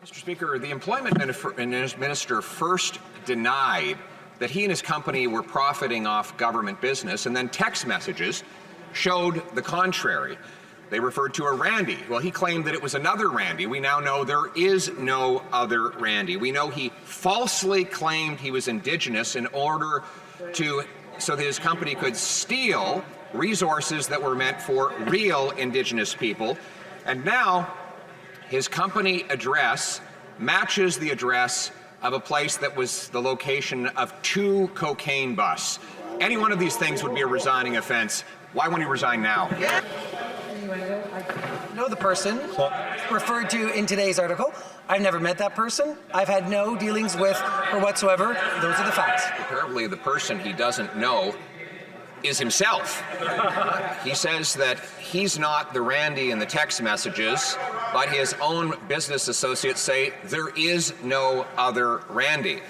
Mr. Speaker, the Employment Minister first denied that he and his company were profiting off government business, and then text messages showed the contrary. They referred to a Randy. Well, he claimed that it was another Randy. We now know there is no other Randy. We know he falsely claimed he was Indigenous in order so that his company could steal resources that were meant for real Indigenous people. And now his company address matches the address of a place that was the location of 2 cocaine busts. Any one of these things would be a resigning offense. Why won't he resign now? I know the person referred to in today's article. I've never met that person. I've had no dealings with her whatsoever. Those are the facts. Apparently the person he doesn't know is himself. He says that he's not the Randy in the text messages, but his own business associates say there is no other Randy.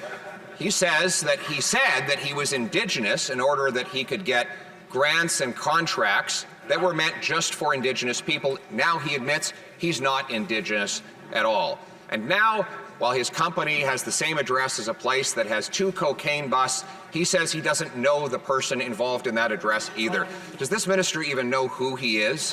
He says that he said that he was Indigenous in order that he could get grants and contracts that were meant just for Indigenous people. Now he admits he's not Indigenous at all. And now, while his company has the same address as a place that has 2 cocaine busts, he says he doesn't know the person involved in that address either. Does this minister even know who he is?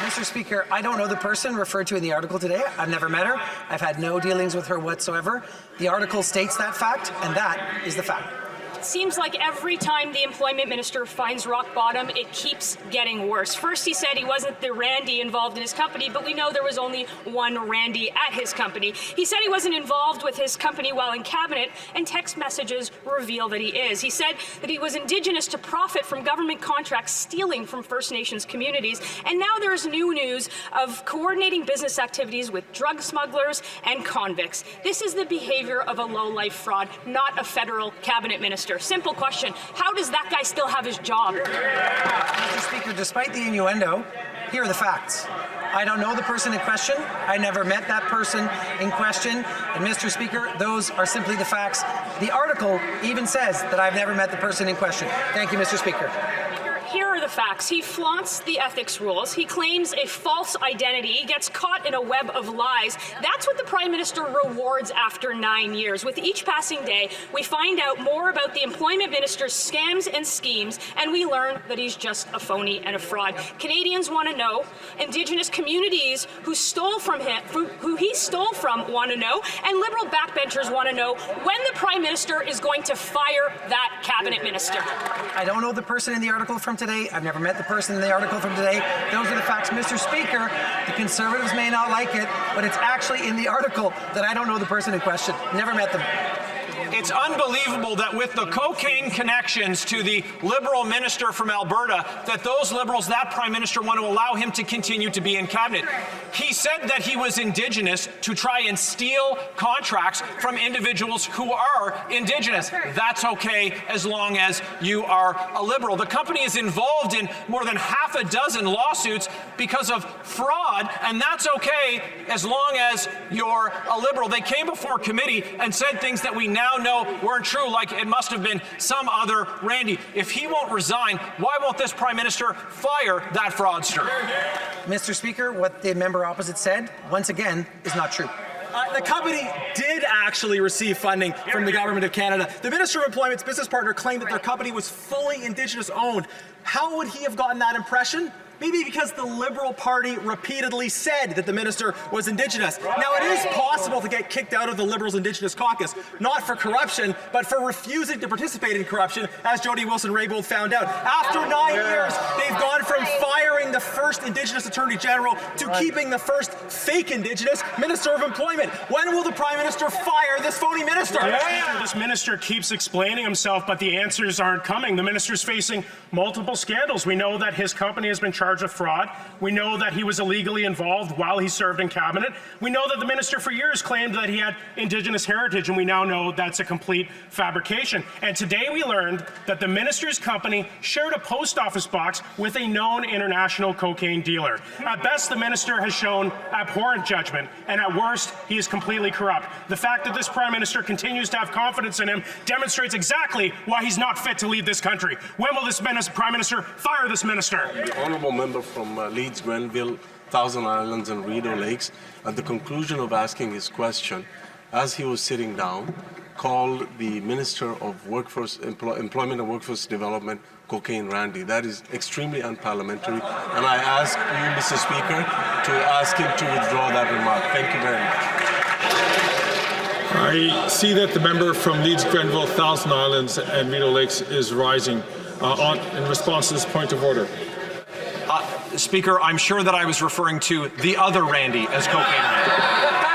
Mr. Speaker, I don't know the person referred to in the article today. I've never met her. I've had no dealings with her whatsoever. The article states that fact, and that is the fact. Seems like every time the Employment Minister finds rock bottom, it keeps getting worse. First he said he wasn't the Randy involved in his company, but we know there was only one Randy at his company. He said he wasn't involved with his company while in cabinet, and text messages reveal that he is. He said that he was Indigenous to profit from government contracts stealing from First Nations communities, and now there's new news of coordinating business activities with drug smugglers and convicts. This is the behavior of a low-life fraud, not a federal cabinet minister. Simple question. How does that guy still have his job? Mr. Speaker, despite the innuendo, here are the facts. I don't know the person in question. I never met that person in question. And Mr. Speaker, those are simply the facts. The article even says that I've never met the person in question. Thank you, Mr. Speaker. Here are the facts. He flaunts the ethics rules. He claims a false identity. He gets caught in a web of lies. That's what the Prime Minister rewards after 9 years. With each passing day, we find out more about the Employment Minister's scams and schemes, and we learn that he's just a phony and a fraud. Canadians want to know. Indigenous communities who stole from him, who he stole from, want to know. And Liberal backbenchers want to know when the Prime Minister is going to fire that Cabinet Minister. I don't know the person in the article from today. I've never met the person in the article from today. Those are the facts. Mr. Speaker, the Conservatives may not like it, but it's actually in the article that I don't know the person in question. Never met them. It's unbelievable that with the cocaine connections to the Liberal minister from Alberta, that those Liberals, that Prime Minister, want to allow him to continue to be in cabinet. He said that he was Indigenous to try and steal contracts from individuals who are Indigenous. That's okay as long as you are a Liberal. The company is involved in more than half a dozen lawsuits because of fraud, and that's okay as long as you're a Liberal. They came before committee and said things that we now know weren't true, like it must have been some other Randy. If he won't resign, why won't this Prime Minister fire that fraudster? Mr. Speaker, what the member opposite said, once again, is not true. The company did actually receive funding from the Government of Canada. The Minister of Employment's business partner claimed that their company was fully Indigenous owned. How would he have gotten that impression? Maybe because the Liberal Party repeatedly said that the minister was Indigenous. Now, it is possible to get kicked out of the Liberals' Indigenous caucus, not for corruption, but for refusing to participate in corruption, as Jody Wilson-Raybould found out. After 9 years, they've gone from firing the first Indigenous Attorney General to keeping the first fake Indigenous Minister of Employment. When will the Prime Minister fire this phony minister? This minister keeps explaining himself, but the answers aren't coming. The minister's facing multiple scandals. We know that his company has been charged of fraud. We know that he was illegally involved while he served in cabinet. We know that the minister for years claimed that he had Indigenous heritage, and we now know that's a complete fabrication. And today we learned that the minister's company shared a post office box with a known international cocaine dealer. At best, the minister has shown abhorrent judgment, and at worst, he is completely corrupt. The fact that this Prime Minister continues to have confidence in him demonstrates exactly why he's not fit to lead this country. When will this Prime Minister fire this minister? The honourable member from Leeds Grenville Thousand Islands and Rideau Lakes, at the conclusion of asking his question, as he was sitting down, called the Minister of Employment and Workforce Development Cocaine Randy. That is extremely unparliamentary, and I ask you, Mr. Speaker, to ask him to withdraw that remark. Thank you very much. I see that the member from Leeds, Grenville, Thousand Islands and Rideau Lakes is rising in response to this point of order. Speaker, I'm sure that I was referring to the other Randy as Cocaine Randy.